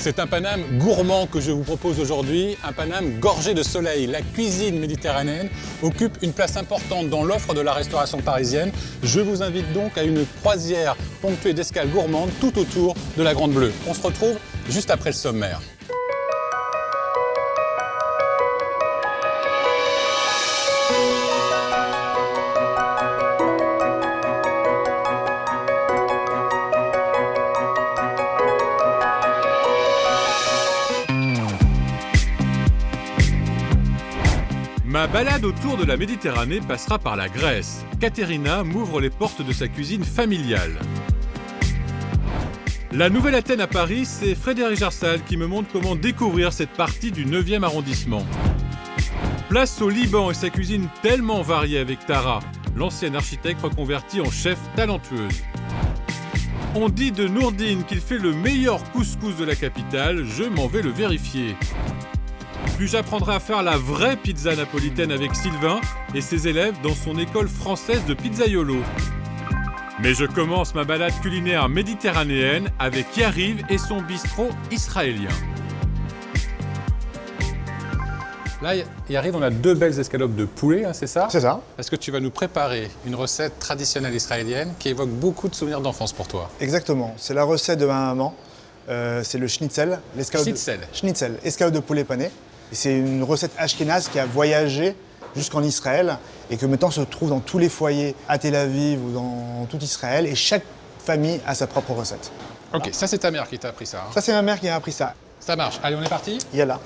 C'est un Paname gourmand que je vous propose aujourd'hui, un Paname gorgé de soleil. La cuisine méditerranéenne occupe une place importante dans l'offre de la restauration parisienne. Je vous invite donc à une croisière ponctuée d'escales gourmandes tout autour de la Grande Bleue. On se retrouve juste après le sommaire. Ma balade autour de la Méditerranée passera par la Grèce. Caterina m'ouvre les portes de sa cuisine familiale. La nouvelle Athènes à Paris, c'est Frédéric Jarsal qui me montre comment découvrir cette partie du 9e arrondissement. Place au Liban et sa cuisine tellement variée avec Tara, l'ancienne architecte reconvertie en chef talentueuse. On dit de Nourdine qu'il fait le meilleur couscous de la capitale, je m'en vais le vérifier. Puis j'apprendrai à faire la vraie pizza napolitaine avec Sylvain et ses élèves dans son école française de pizzaiolo. Mais je commence ma balade culinaire méditerranéenne avec Yariv et son bistrot israélien. Là, Yariv, on a deux belles escalopes de poulet, hein, c'est ça? C'est ça. Est-ce que tu vas nous préparer une recette traditionnelle israélienne qui évoque beaucoup de souvenirs d'enfance pour toi? Exactement. C'est la recette de ma maman. C'est le schnitzel. Schnitzel, escalope de poulet pané. Et c'est une recette ashkénaze qui a voyagé jusqu'en Israël et que maintenant se trouve dans tous les foyers à Tel Aviv ou dans tout Israël. Et chaque famille a sa propre recette. Ok, Voilà. ça c'est ta mère qui t'a appris ça. Hein. Ça, c'est ma mère qui a appris ça. Ça marche. Allez, on est parti? Yalla.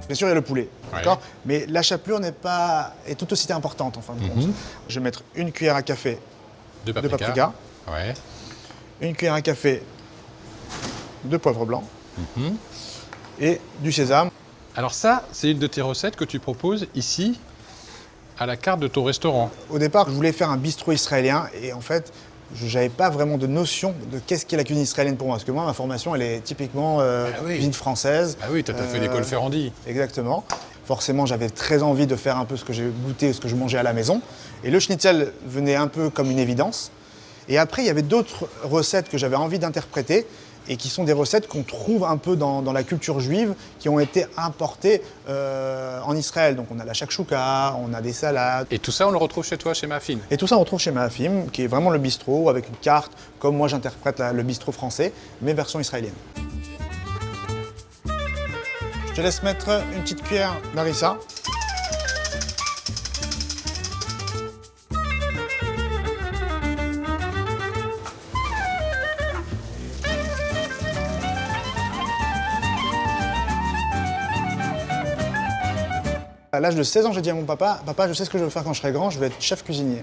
Bien sûr, il y a le poulet, d'accord. Mais la chapelure est tout aussi importante en fin de compte. Je vais mettre une cuillère à café de paprika, Ouais. une cuillère à café de poivre blanc et du sésame. Alors ça, c'est une de tes recettes que tu proposes ici, à la carte de ton restaurant. Au départ, je voulais faire un bistrot israélien et en fait, je n'avais pas vraiment de notion de qu'est-ce qu'est la cuisine israélienne pour moi. Parce que moi, ma formation, elle est typiquement cuisine française. Ah oui, tu as fait l'école Ferrandi. Exactement. Forcément, j'avais très envie de faire un peu ce que j'ai goûté, ce que je mangeais à la maison. Et le schnitzel venait un peu comme une évidence. Et après, il y avait d'autres recettes que j'avais envie d'interpréter et qui sont des recettes qu'on trouve un peu dans la culture juive, qui ont été importées en Israël. Donc on a la shakshuka, on a des salades. Et tout ça, on le retrouve chez toi, chez Mafine. Et tout ça, on retrouve chez Maafim, qui est vraiment le bistrot, avec une carte, comme moi j'interprète le bistrot français, mais version israélienne. Je te laisse mettre une petite cuillère d'harissa. À l'âge de 16 ans, j'ai dit à mon papa, « Papa, je sais ce que je veux faire quand je serai grand, je vais être chef cuisinier. »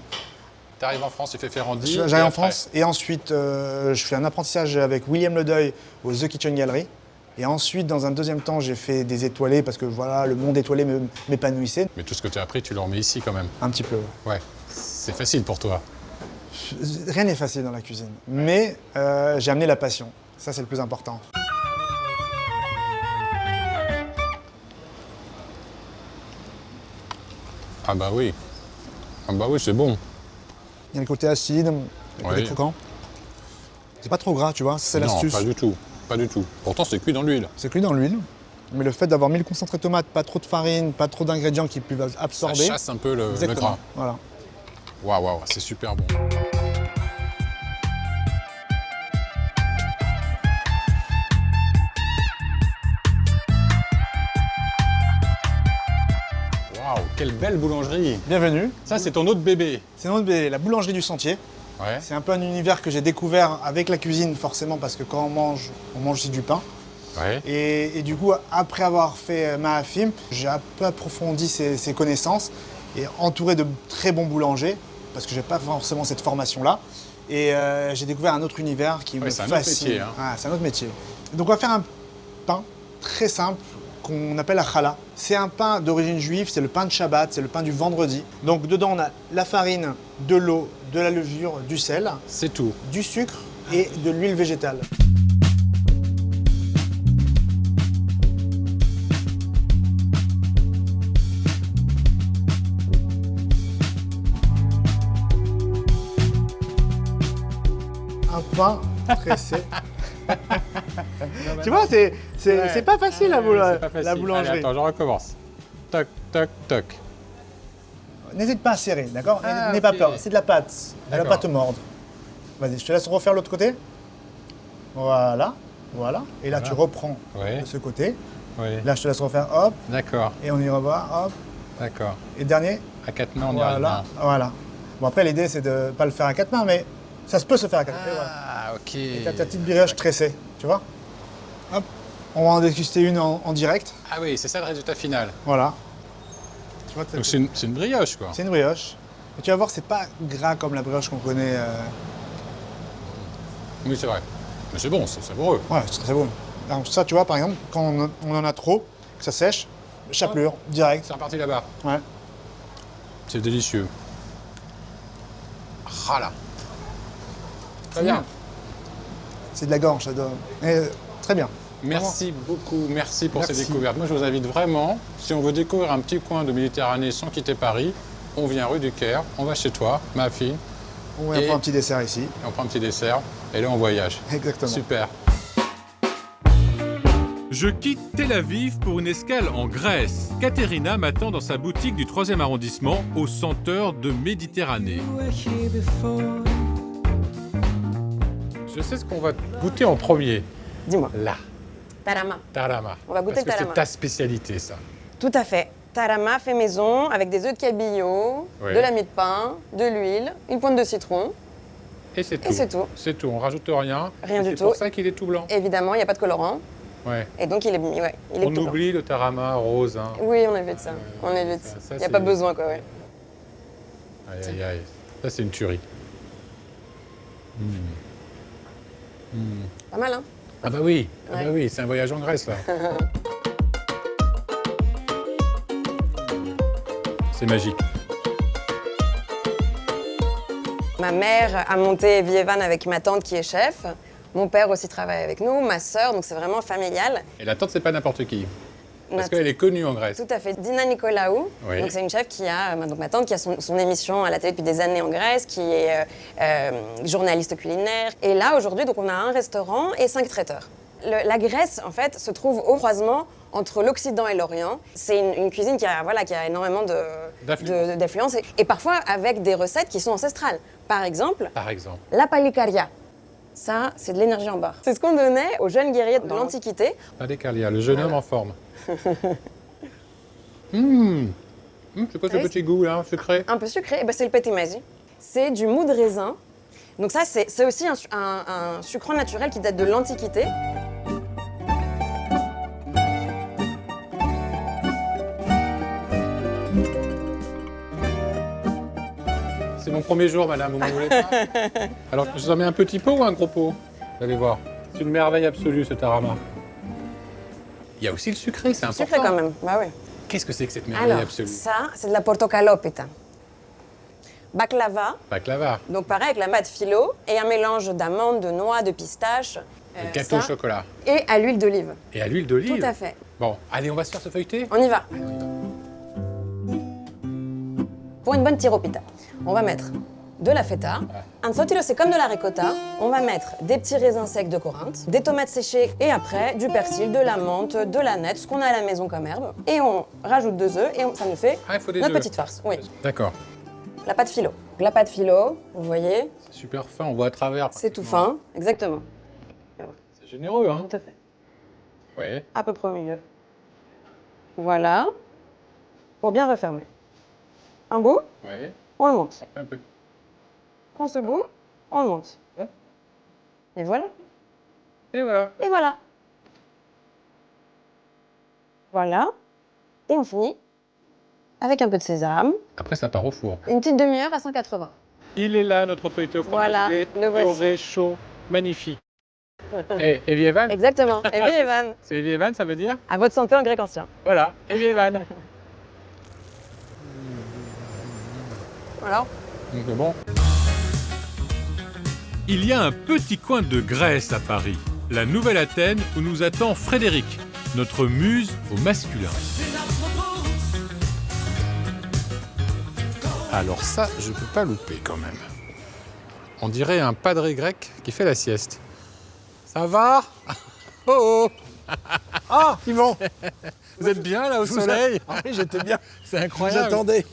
Tu arrives en France, tu fais Ferrandi. J'arrive en France et ensuite, je fais un apprentissage avec William Ledeuil au The Kitchen Gallery. Et ensuite, dans un deuxième temps, j'ai fait des étoilés parce que voilà, le monde étoilé m'épanouissait. Mais tout ce que tu as appris, tu le remets ici quand même. Un petit peu. Ouais, c'est facile pour toi. Rien n'est facile dans la cuisine. Mais j'ai amené la passion. Ça, c'est le plus important. Ah bah oui. Ah bah oui, c'est bon. Il y a le côté acide, le côté croquant. C'est pas trop gras, tu vois, c'est l'astuce. Non, pas du tout. Pas du tout. Pourtant, c'est cuit dans l'huile. C'est cuit dans l'huile. Mais le fait d'avoir mis le concentré de tomate, pas trop de farine, pas trop d'ingrédients qui peuvent absorber. Ça chasse un peu le gras. Voilà. Waouh, c'est super bon. Waouh, quelle belle boulangerie. Bienvenue. Ça, c'est ton autre bébé. C'est la boulangerie du Sentier. Ouais. C'est un peu un univers que j'ai découvert avec la cuisine, forcément, parce que quand on mange aussi du pain. Ouais. Et du coup, après avoir fait Maafim, j'ai un peu approfondi ses connaissances et entouré de très bons boulangers, parce que je n'ai pas forcément cette formation-là. Et j'ai découvert un autre univers qui me fascine. C'est un autre métier. Hein. Ah, c'est un autre métier. Donc on va faire un pain très simple qu'on appelle la challah. C'est un pain d'origine juive, c'est le pain de Shabbat, c'est le pain du vendredi. Donc dedans, on a la farine, de l'eau, de la levure, du sel. C'est tout. Du sucre et de l'huile végétale. pain tressé. Tu vois, c'est pas facile la Allez, boulangerie. attends, je recommence. Toc, toc, toc. N'hésite pas à serrer, d'accord? Ah, N'aie pas ok. peur, c'est de la pâte. Elle va D'accord. pas te mordre. Vas-y, je te laisse refaire l'autre côté. Voilà, voilà. Et là, Voilà. tu reprends Oui, de ce côté. oui. Là, je te laisse refaire, hop, D'accord, et on y revoit, hop. d'accord. Et dernier, À quatre mains, on y arrive voilà, bien. voilà. Bon, après, l'idée, c'est de pas le faire à quatre mains, mais ça se peut se faire à quatre mains. Et voilà. Ah, ok. Et t'as ta petite brioche tressée, tu vois? Hop, on va en déguster une en direct. Ah oui, c'est ça le résultat final. Voilà. Tu vois, Donc c'est une brioche, quoi. c'est une brioche. Et tu vas voir, c'est pas gras comme la brioche qu'on connaît. Oui, c'est vrai. Mais c'est bon, c'est savoureux. Ouais, c'est très bon. Alors ça, tu vois, par exemple, quand on en a trop, que ça sèche, chapelure, direct. C'est reparti là-bas. Ouais. C'est délicieux. Ah là. Très bien. C'est de la gorge, ça donne. Très bien. Merci beaucoup, merci pour Merci. ces découvertes. Moi, je vous invite vraiment, si on veut découvrir un petit coin de Méditerranée sans quitter Paris, on vient rue du Caire, on va chez toi, ma fille, On va Et- prendre un petit dessert ici. et on prend un petit dessert, et là, on voyage. Exactement. Super. Je quitte Tel Aviv pour une escale en Grèce. Katerina m'attend dans sa boutique du 3e arrondissement, au centre de Méditerranée. Je sais ce qu'on va goûter en premier. Dis-moi. Là, Tarama. tarama. On va goûter Parce le que tarama. c'est ta spécialité, ça. Tout à fait. Tarama fait maison avec des œufs de cabillaud, Oui. de la mie de pain, de l'huile, une pointe de citron. Et c'est tout. c'est tout. C'est tout, on rajoute rien. Rien Et du C'est tout. pour ça qu'il est tout blanc. Évidemment, il n'y a pas de colorant. Ouais. Et donc, il est On tout blanc. oublie le tarama rose. Hein. Oui, on évite ça. On évite. ça, Il n'y c'est- a pas besoin, quoi. Ouais. Aïe, aïe, aïe. Ça, c'est une tuerie. Pas mal, hein? Ah bah oui, Ouais. oui, c'est un voyage en Grèce, là. C'est magique. Ma mère a monté Vievan avec ma tante qui est chef. Mon père aussi travaille avec nous, ma sœur, donc c'est vraiment familial. Et la tante, c'est pas n'importe qui. Parce Notre- qu'elle est connue en Grèce. Tout à fait. Dina Nicolaou, Oui. donc c'est une chef qui a, donc ma tante qui a son émission à la télé depuis des années en Grèce, qui est journaliste culinaire. Et là aujourd'hui, donc on a un restaurant et 5 traiteurs. La Grèce, en fait, se trouve au croisement entre l'Occident et l'Orient. C'est une cuisine qui a énormément D'affluence. d'affluence et parfois avec des recettes qui sont ancestrales. Par exemple, Par exemple. la palikaria. Ça, c'est de l'énergie en barre. C'est ce qu'on donnait aux jeunes guerriers de l'Antiquité. Allez, Carlia, le jeune homme en forme. C'est quoi ce Oui. petit goût, là, sucré? Un peu sucré, eh ben, c'est le petit magi. C'est du mou de raisin. Donc ça, c'est aussi un sucrant naturel qui date de l'Antiquité. C'est mon premier jour, madame, vous m'en voulez pas? Alors, je vous en mets un petit pot ou un gros pot? Vous allez voir. C'est une merveille absolue, ce tarama. Il y a aussi le sucré, c'est important. Sucré quand même, bah oui. Qu'est-ce que c'est que cette merveille Alors, absolue? ça, c'est de la portocalopita. Baklava, Baklava, donc pareil avec la pâte philo et un mélange d'amandes, de noix, de pistaches. le gâteau au ça, chocolat. Et à l'huile d'olive. Et à l'huile d'olive. Tout à fait. Bon, allez, on va se faire ce feuilleté? On y va. Pour une bonne tiropita, on va mettre de la feta. Un sotilo, c'est comme de la ricotta. On va mettre des petits raisins secs de Corinthe, des tomates séchées et après du persil, de la menthe, de la nette, ce qu'on a à la maison comme herbe. Et on rajoute 2 œufs et ça nous fait Ah, il faut des notre œufs. petite farce. Oui. D'accord. La pâte philo. Donc, la pâte philo, vous voyez, C'est super fin, on voit à travers. c'est tout fin. Exactement. C'est généreux, hein? Tout à fait. Ouais. À peu près au milieu. Voilà. Pour bien refermer. Un bout, Ouais. on le monte. Un peu. Prends ce bout, on le monte. Ouais. Et voilà. Et voilà. Et voilà. Voilà. Et on finit avec un peu de sésame. Après, ça part au four. Une petite demi-heure à 180. Il est là, notre feuilleté au fromage Voilà, frais, le voici. doré, chaud, magnifique. Et Evievan, Exactement. Et bien, Evan, c'est Evievan, ça veut dire? à votre santé en grec ancien. Voilà, Evievan. Voilà. Donc bon. Il y a un petit coin de Grèce à Paris, la Nouvelle Athènes, où nous attend Frédéric, notre muse au masculin. Alors ça, je peux pas louper quand même. On dirait un padre grec qui fait la sieste. Ça va? Oh, oh. Ah, Yvan. Vous êtes bien là au soleil? Ah oui, j'étais bien. C'est Vous incroyable. attendez.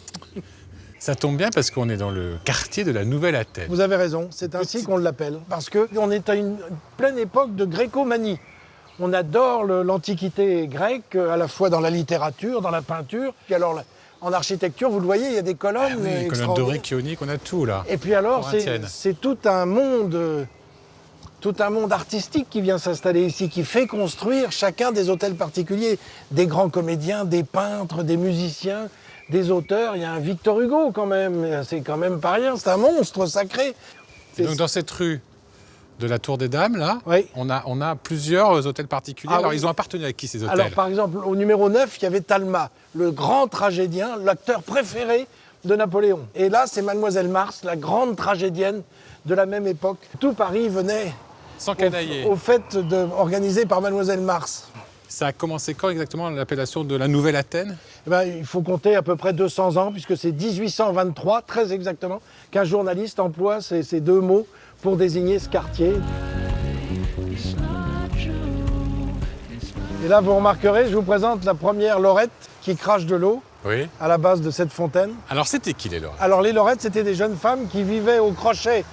Ça tombe bien parce qu'on est dans le quartier de la Nouvelle-Athènes. Vous avez raison, c'est ainsi qu'on l'appelle. Parce qu'on est à une pleine époque de grécomanie. On adore l'Antiquité grecque, à la fois dans la littérature, dans la peinture. Puis alors, en architecture, vous le voyez, il y a des colonnes Ah oui, les colonnes extraordinaires. doriques, ioniques, on a tout là. Et puis alors, Corinthienne. c'est tout un monde artistique qui vient s'installer ici, qui fait construire chacun des hôtels particuliers. Des grands comédiens, des peintres, des musiciens, des auteurs. Il y a un Victor Hugo quand même, c'est quand même pas rien, c'est un monstre sacré. Et donc dans cette rue de la Tour des Dames, là, Oui. on a plusieurs hôtels particuliers. Ah Alors oui. ils ont appartenu à qui ces hôtels? Alors par exemple, au numéro 9, il y avait Talma, le grand tragédien, l'acteur préféré de Napoléon. Et là, c'est Mademoiselle Mars, la grande tragédienne de la même époque. Tout Paris venait Sans canailler. au fait organisé par Mademoiselle Mars. Ça a commencé quand exactement l'appellation de la Nouvelle-Athènes? Eh ben, il faut compter à peu près 200 ans, puisque c'est 1823, très exactement, qu'un journaliste emploie ces deux mots pour désigner ce quartier. Et là, vous remarquerez, je vous présente la première lorette qui crache de l'eau Oui. à la base de cette fontaine. Alors c'était qui les Lorrains? Alors les lorettes, c'était des jeunes femmes qui vivaient au crochet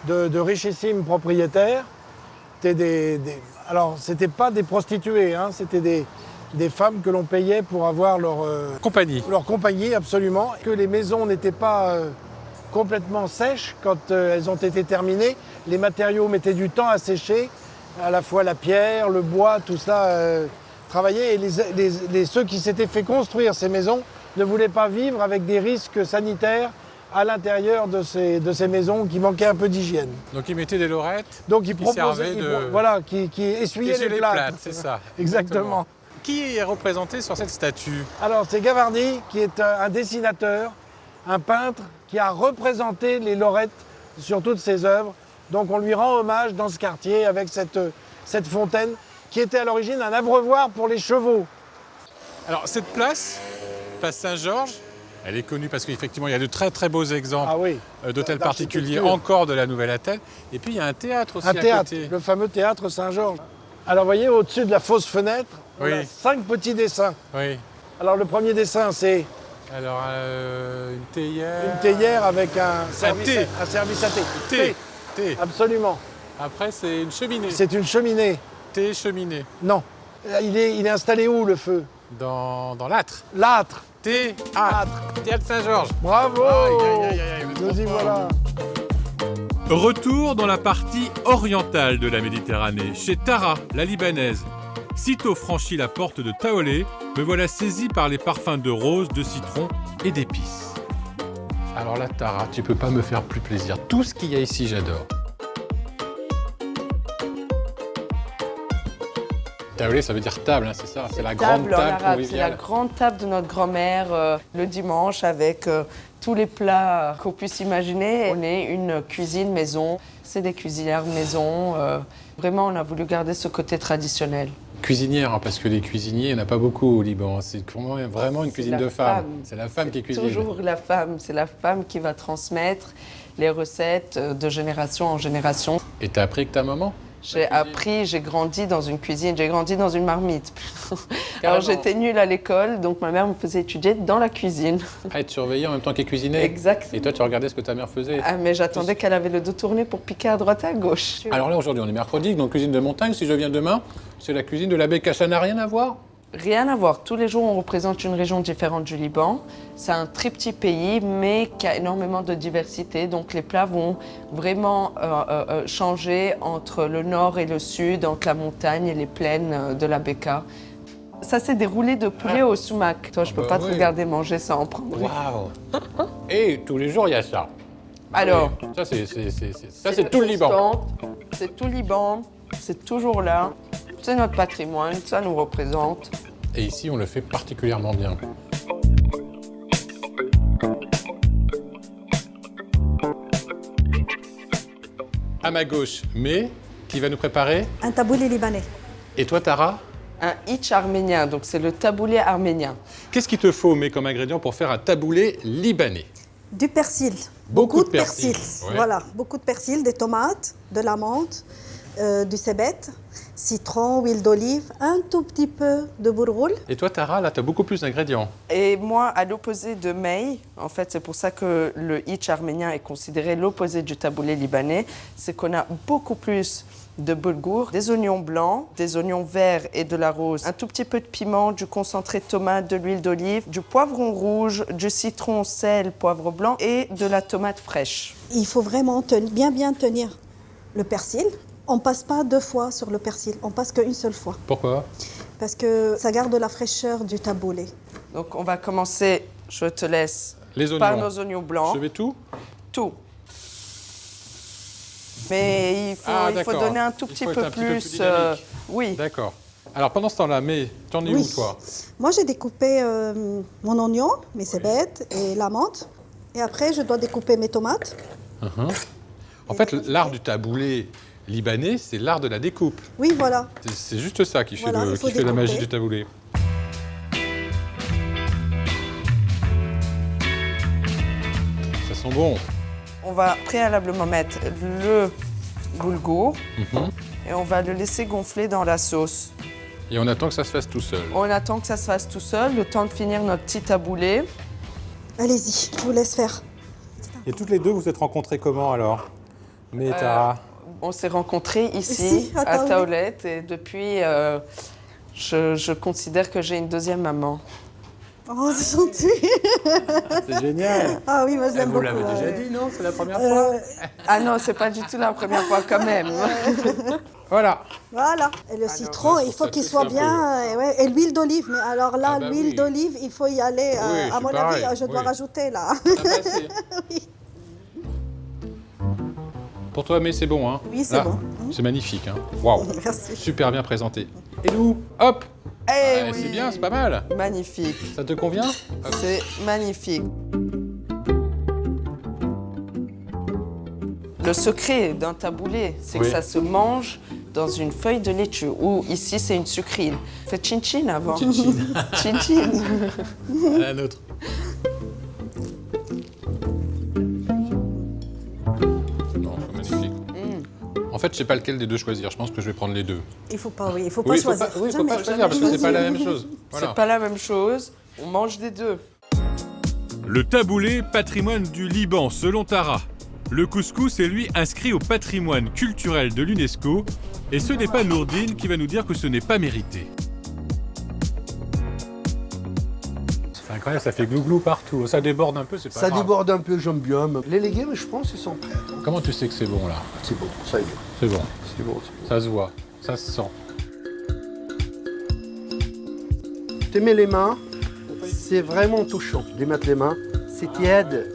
de richissimes propriétaires. Alors, c'était pas des prostituées, hein, c'était des femmes que l'on payait pour avoir Compagnie. leur compagnie, absolument. Que les maisons n'étaient pas complètement sèches quand elles ont été terminées. Les matériaux mettaient du temps à sécher, à la fois la pierre, le bois, tout ça travaillait. Et ceux qui s'étaient fait construire ces maisons ne voulaient pas vivre avec des risques sanitaires à l'intérieur de ces maisons qui manquaient un peu d'hygiène. Donc ils mettaient des lorettes. Donc ils Qui proposaient, servaient de- voilà, qui essuyaient Essuyer les les plâtres. plâtres, c'est ça. Exactement. Qui est représenté sur cette statue? Alors c'est Gavarni qui est un dessinateur, un peintre qui a représenté les lorettes sur toutes ses œuvres. Donc on lui rend hommage dans ce quartier avec cette fontaine qui était à l'origine un abreuvoir pour les chevaux. Alors cette place Saint-Georges, elle est connue parce qu'effectivement il y a de très très beaux exemples Ah oui, d'hôtels particuliers d'architecture. encore de la Nouvelle-Athènes. Et puis il y a un théâtre aussi un à théâtre, côté. le fameux théâtre Saint-Georges. Alors vous voyez, au-dessus de la fausse fenêtre, on Oui. a 5 petits dessins. Oui. Alors le premier dessin, c'est Alors une théière. une théière avec un service, thé. un service à thé. Thé. Thé. Absolument. Après c'est une cheminée. C'est une cheminée. Thé, cheminée. Non. Il est installé où le feu? Dans l'âtre. L'âtre. Théâtre Saint-Georges. Bravo. Aïe, aïe, aïe, aïe, vous êtes Nous trop y fort. voilà. Retour dans la partie orientale de la Méditerranée, chez Tara, la Libanaise. Sitôt franchi la porte de Taolé, me voilà saisi par les parfums de rose, de citron et d'épices. Alors là, Tara, tu peux pas me faire plus plaisir. Tout ce qu'il y a ici, j'adore. Taolé, ça veut dire table, hein, c'est ça? C'est la grande Table en table arabe, c'est la conviviale. grande table de notre grand-mère le dimanche avec tous les plats qu'on puisse imaginer. On est une cuisine maison, c'est des cuisinières maison. Vraiment, on a voulu garder ce côté traditionnel. Cuisinière, hein, parce que les cuisiniers, il n'y en a pas beaucoup au Liban. C'est vraiment une cuisine la de femme. femme. C'est la femme qui cuisine. Toujours la femme, c'est la femme qui va transmettre les recettes de génération en génération. Et t'as appris que ta maman? J'ai appris, j'ai grandi dans une cuisine, j'ai grandi dans une marmite. Carrément. Alors j'étais nulle à l'école, donc ma mère me faisait étudier dans la cuisine. À être surveillée en même temps qu'elle cuisinait. Exactement. Et toi, tu regardais ce que ta mère faisait. Ah, mais j'attendais qu'elle avait le dos tourné pour piquer à droite et à gauche. Alors là, aujourd'hui, on est mercredi, donc cuisine de montagne. Si je viens demain, c'est la cuisine de la Beka. Ça n'a rien à voir? Rien à voir. Tous les jours, on représente une région différente du Liban. C'est un très petit pays, mais qui a énormément de diversité. Donc les plats vont vraiment changer entre le nord et le sud, entre la montagne et les plaines de la Beka. Ça, c'est des roulés de poulet au sumac. Toi, je peux bah pas te oui. regarder manger ça en prendre. Waouh! Et tous les jours, il y a ça. Alors, Oui. Ça, c'est tout le Liban. constante, c'est tout le Liban, c'est toujours là. C'est notre patrimoine, ça nous représente. Et ici, on le fait particulièrement bien. À ma gauche, mais qui va nous préparer? Un taboulé libanais. Et toi, Tara? Un hitch arménien, donc c'est le taboulé arménien. Qu'est-ce qu'il te faut, mais comme ingrédient pour faire un taboulé libanais? Du persil. Beaucoup de persil. Ouais. Voilà, beaucoup de persil, des tomates, de la menthe, du cébette, citron, huile d'olive, un tout petit peu de bourgoule. Et toi, Tara, là, tu as beaucoup plus d'ingrédients. Et moi, à l'opposé de May, en fait, c'est pour ça que le hitch arménien est considéré l'opposé du taboulé libanais, c'est qu'on a beaucoup plus de boulgour, des oignons blancs, des oignons verts et de la rose, un tout petit peu de piment, du concentré de tomate, de l'huile d'olive, du poivron rouge, du citron, sel, poivre blanc et de la tomate fraîche. Il faut vraiment bien tenir le persil. On ne passe pas 2 fois sur le persil, on passe qu'une seule fois. Pourquoi? Parce que ça garde la fraîcheur du taboulé. Donc on va commencer, je te laisse, Les oignons. par nos oignons blancs. Je vais tout? Tout. Mais il faut d'accord. donner un tout Il petit faut peu être un petit peu plus. plus dynamique. Oui. D'accord. Alors pendant ce temps-là, mais t'en es Oui. où toi? Moi, j'ai découpé mon oignon, mes cébettes et la menthe. Et après, je dois découper mes tomates. En fait, l'art du taboulé libanais, c'est l'art de la découpe. Oui, voilà. C'est juste ça qui fait, Voilà, il faut qui fait la découper. magie du taboulé. Ça sent bon. On va préalablement mettre le boulgour et on va le laisser gonfler dans la sauce. Et on attend que ça se fasse tout seul. On attend que ça se fasse tout seul, le temps de finir notre petit taboulé. Allez-y, je vous laisse faire. Et toutes les deux, vous vous êtes rencontrées comment alors? Mais On s'est rencontrés ici, Ici, à à Taoulé. Taoulette, et depuis, je considère que j'ai une deuxième maman. Oh, c'est gentil. c'est génial. Ah oui, moi, je l'aime Vous beaucoup. l'avez déjà ouais. dit, non? C'est la première fois. Ah non, c'est pas du tout la première fois quand même. Voilà. Voilà. Et le citron, il faut qu'il soit bien. Et l'huile d'olive. Mais alors là, Ah bah l'huile oui. d'olive, il faut y aller. Oui, à c'est mon pareil, avis, je dois oui. rajouter là. Pour toi, mais c'est bon, hein? Oui, c'est Là, bon. C'est magnifique, hein? Waouh. Merci. Super bien présenté. Et nous, hop. Eh Ouais, oui. C'est bien, c'est pas mal. Magnifique. Ça te convient? C'est magnifique. Le secret d'un taboulé, c'est que Oui. ça se mange dans une feuille de laitue, ou ici c'est une sucrine. Faites chin-chin avant. Chin-chin. Chin-chin. La nôtre. Non, c'est magnifique. En fait, je sais pas lequel des deux choisir. Je pense que je vais prendre les deux. Il faut pas, oui, il faut pas Oui, choisir. faut pas Jamais, choisir jamais parce que c'est pas la choisir. même chose. Voilà. C'est pas la même chose, on mange des deux. Le taboulé, patrimoine du Liban, selon Tara. Le couscous est lui inscrit au patrimoine culturel de l'UNESCO. Et ce n'est pas Nourdine qui va nous dire que ce n'est pas mérité. C'est incroyable, ça fait glouglou partout. Ça déborde un peu, c'est pas Ça grave. déborde un peu, j'aime bien. Les légumes, je pense, ils sont prêts. Comment tu sais que c'est bon là? C'est bon, ça y est. C'est bon. C'est bon. Ça se voit, ça se sent. Tu mets les mains, c'est vraiment touchant de mettre les mains. C'est tiède.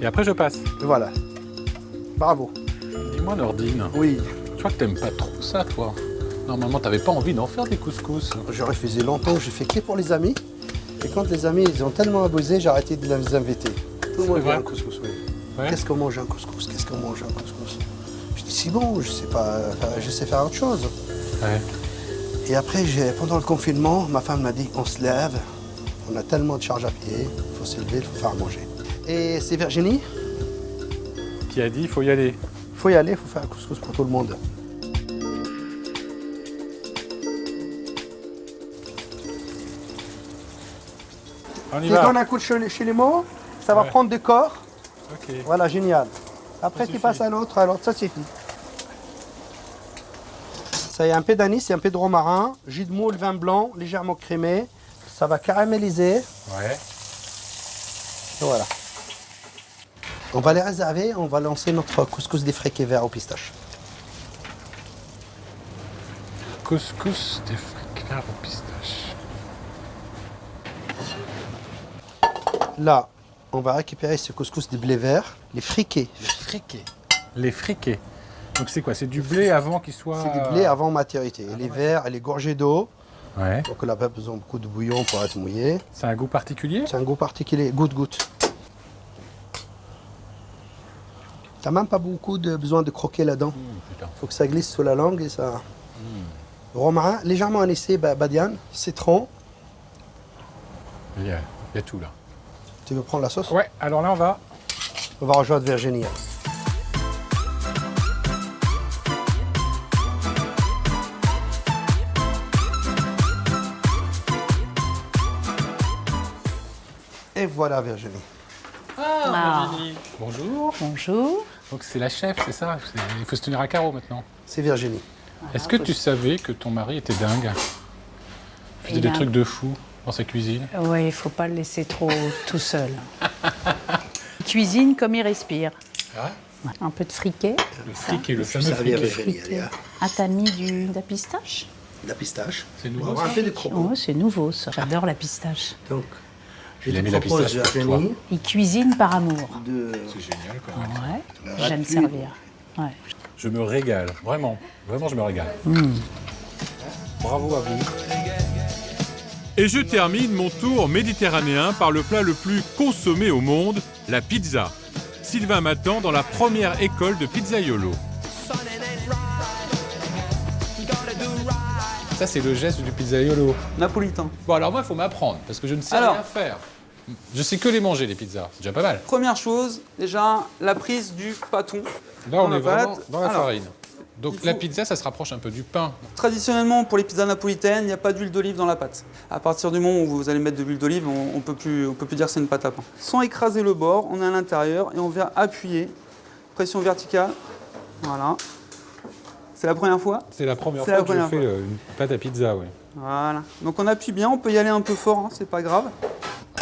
Et après, je passe. Voilà. Bravo. Dis-moi, Nordine, Oui, je crois que t'aimes pas trop ça, toi. Normalement, t'avais pas envie d'en faire des couscous. j'aurais fait longtemps, j'ai fait que pour les amis. Et quand les amis, ils ont tellement abusé, j'ai arrêté de les inviter. Tout le monde veut vrai un couscous, oui. Ouais. Qu'est-ce qu'on mange un couscous? Qu'est-ce qu'on mange un couscous? Je dis, c'est bon, je sais pas, je sais faire autre chose. Ouais. Et après, pendant le confinement, ma femme m'a dit, on se lève, on a tellement de charges à pied, il faut se lever, il faut faire à manger. Et c'est Virginie, Qui a dit, il faut y aller. il faut y aller, il faut faire un couscous pour tout le monde. On y Tu va. donnes un coup de chez les mots, ça va Ouais. prendre du corps. Ok. Voilà, génial. Après, Ça tu suffit. passes à l'autre, alors ça suffit. Ça y est, un peu d'anis et un peu de romarin, jus de moule, vin blanc, légèrement crémé. Ça va caraméliser. Ouais. Et voilà. On va les réserver, on va lancer notre couscous défriqué vert au pistache. Couscous des frites verts au pistache. Là, on va récupérer ce couscous de blé vert, les friqués. Friqués. Les friqués. Donc c'est quoi? C'est du blé avant qu'il soit... C'est du blé avant maturité. Il est vert, il est gorgé d'eau, Ouais. donc on n'a pas besoin de beaucoup de bouillon pour être mouillé. C'est un goût particulier? C'est un goût particulier, goutte-goutte. T'as même pas beaucoup de besoin de croquer là-dedans. Putain. Faut que ça glisse sous la langue et ça... Romarin, légèrement anisé, badiane, citron. Il y a tout là. Tu veux prendre la sauce? Ouais, alors là, On va rejoindre Virginie. Et voilà Virginie. Bonjour. Bonjour. Donc c'est la chef, c'est ça? Il faut se tenir à carreau maintenant. C'est Virginie. Est-ce que tu savais que ton mari était dingue? Il faisait des trucs de fou dans sa cuisine. Oui, il faut pas le laisser trop tout seul. Il cuisine comme il respire. Ah ouais? Un peu de friquet. Le friquet, le fameux Servir friquet. Virginie. Allez, Ah, t'as mis de la pistache? de la pistache. C'est On nouveau, va avoir ça un peu de croquants. Oh, c'est nouveau ça. J'adore la pistache. Donc, je Il a te mis la propose pistache pour Virginie Il cuisine par amour. de... C'est génial quand même. Ouais. J'aime servir. Ouais. Je me régale, vraiment. Vraiment, je me régale. Bravo à vous. Et je termine mon tour méditerranéen par le plat le plus consommé au monde, la pizza. Sylvain m'attend dans la première école de pizzaiolo. Ça, c'est le geste du pizzaiolo. Napolitain. Bon, alors moi, il faut m'apprendre, parce que je ne sais Alors. rien faire. Je sais que les manger, les pizzas. C'est déjà pas mal. Première chose, déjà, la prise du pâton. Là, Dans on la est vraiment pâte. dans la Alors, farine. Donc, il faut- la pizza, ça se rapproche un peu du pain. Traditionnellement, pour les pizzas napolitaines, il n'y a pas d'huile d'olive dans la pâte. À partir du moment où vous allez mettre de l'huile d'olive, on peut plus dire que c'est une pâte à pain. Sans écraser le bord, on est à l'intérieur et on vient appuyer. Pression verticale. Voilà. C'est la première fois. C'est la première C'est fois la que je première fais fois. une pâte à pizza, ouais. Voilà. Donc on appuie bien, on peut y aller un peu fort, hein, c'est pas grave.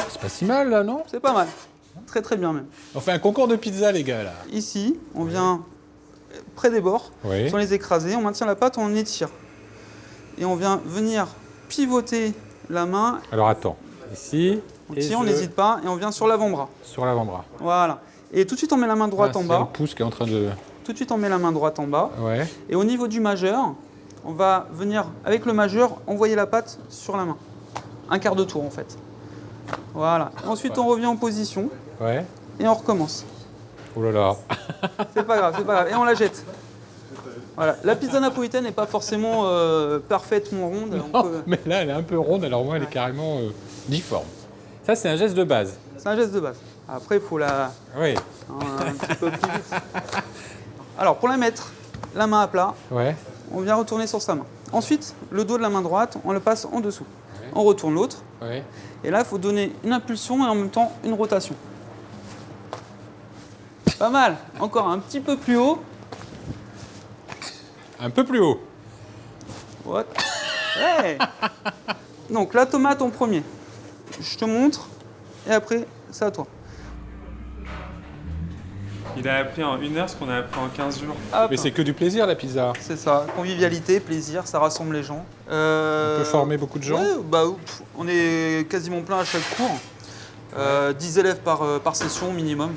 C'est pas si mal, là, non? C'est pas mal. Très très bien même. On fait un concours de pizza, les gars, là. Ici, on vient près des bords, Oui. sans les écraser, on maintient la pâte, on étire. Et on vient venir pivoter la main, Alors, attends. Ici. on et tire, on je- n'hésite pas, et on vient sur l'avant-bras. Sur l'avant-bras. Voilà. Et tout de suite, on met la main droite en C'est bas. le pouce qui est en train de... Tout de suite, on met la main droite en bas. Ouais. Et au niveau du majeur, on va venir, avec le majeur, envoyer la pâte sur la main. Un quart de tour, en fait. Voilà. Ensuite, on revient en position Ouais. et on recommence. Oh là là. C'est pas grave, c'est pas grave. Et on la jette. Voilà. La pizza napolitaine n'est pas forcément parfaitement ronde. On Oh, peut- mais là, elle est un peu ronde, alors moi, elle est carrément difforme. Ça, c'est un geste de base. C'est un geste de base. Après, il faut la... Oui. un petit peu plus vite. Alors, pour la mettre, la main à plat, Ouais. on vient retourner sur sa main. Ensuite, le dos de la main droite, on le passe en dessous. On retourne l'autre. Ouais. Et là, il faut donner une impulsion et en même temps une rotation. Pas mal. Encore un petit peu plus haut. Un peu plus haut. What? Ouais. Donc, la tomate en premier. Je te montre. Et après, c'est à toi. Il a appris en 1 heure ce qu'on a appris en 15 jours. Hop. Mais c'est que du plaisir, la pizza. C'est ça. Convivialité, plaisir, ça rassemble les gens. On peut former beaucoup de gens. Ouais, bah, on est quasiment plein à chaque cours. 10 élèves par session minimum.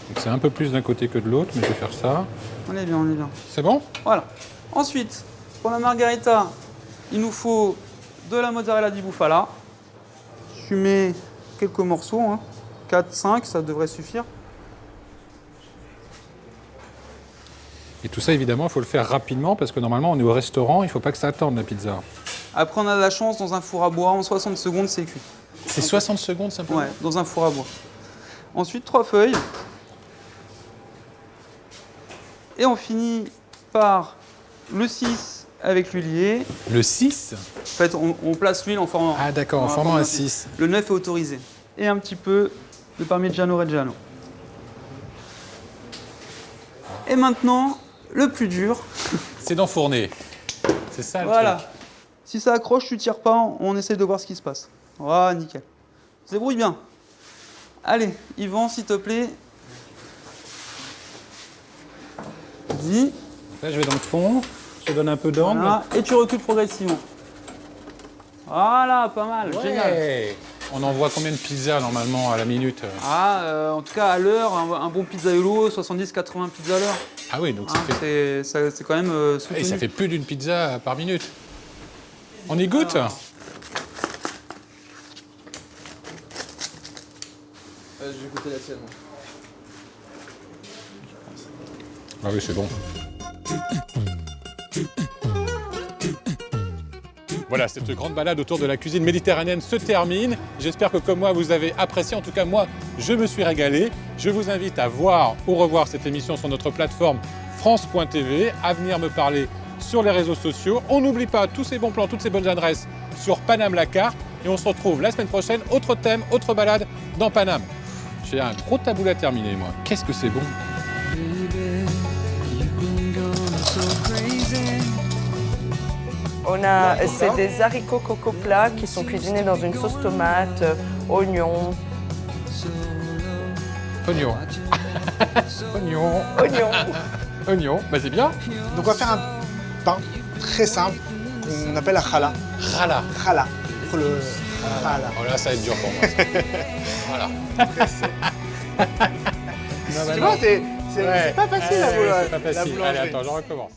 Donc c'est un peu plus d'un côté que de l'autre, mais je vais faire ça. On est bien, on est bien. C'est bon? Voilà. Ensuite, pour la margarita, il nous faut de la mozzarella di bufala. Je mets quelques morceaux, hein. 4, 5, ça devrait suffire. Et tout ça, évidemment, il faut le faire rapidement parce que normalement, on est au restaurant, il ne faut pas que ça attende la pizza. Après, on a de la chance, dans un four à bois, en 60 secondes, c'est cuit. C'est 60 secondes simplement? Ouais, dans un four à bois. Ensuite, 3 feuilles. Et on finit par le 6 avec l'huilier. Le 6? En fait, on place l'huile en formant. Ah d'accord, en formant un 6. Le 9 est autorisé. Et un petit peu de Parmigiano Reggiano. Et maintenant, le plus dur. C'est d'enfourner. C'est ça le Voilà. truc. Si ça accroche, tu tires pas, on essaie de voir ce qui se passe. Voilà, nickel. Se débrouille bien. Allez, Yvan, s'il te plaît. Vas-y. Là, je vais dans le fond, je te donne un peu d'angle. Voilà. Et tu recules progressivement. Voilà, pas mal, génial. Ouais. On envoie combien de pizzas normalement à la minute? En tout cas, à l'heure, un bon pizzaiolo, 70-80 pizzas à l'heure. Ah oui, donc Hein, c'est quand même soutenu. Et ça fait plus d'une pizza par minute. On y goûte? Je vais goûter la tienne. Ah oui, c'est bon. Voilà, cette grande balade autour de la cuisine méditerranéenne se termine. J'espère que comme moi, vous avez apprécié. En tout cas, moi, je me suis régalé. Je vous invite à voir ou revoir cette émission sur notre plateforme France.tv, à venir me parler sur les réseaux sociaux. On n'oublie pas tous ces bons plans, toutes ces bonnes adresses sur Paname la carte. Et on se retrouve la semaine prochaine. Autre thème, autre balade dans Paname. J'ai un gros taboul à terminer, moi. Qu'est-ce que c'est bon! C'est des haricots coco plats qui sont cuisinés dans une sauce tomate, oignons. Oignon. Oignon. Oignons. Oignon, bah c'est bien. Donc on va faire un pain très simple qu'on appelle un challah. Rala. Challah. Pour le challah. Oh là, ça va être dur pour moi. Ça. Voilà. Tu vois, c'est Ouais. pas facile Ouais, la c'est pas facile. boulangerie. Allez, attends, je recommence.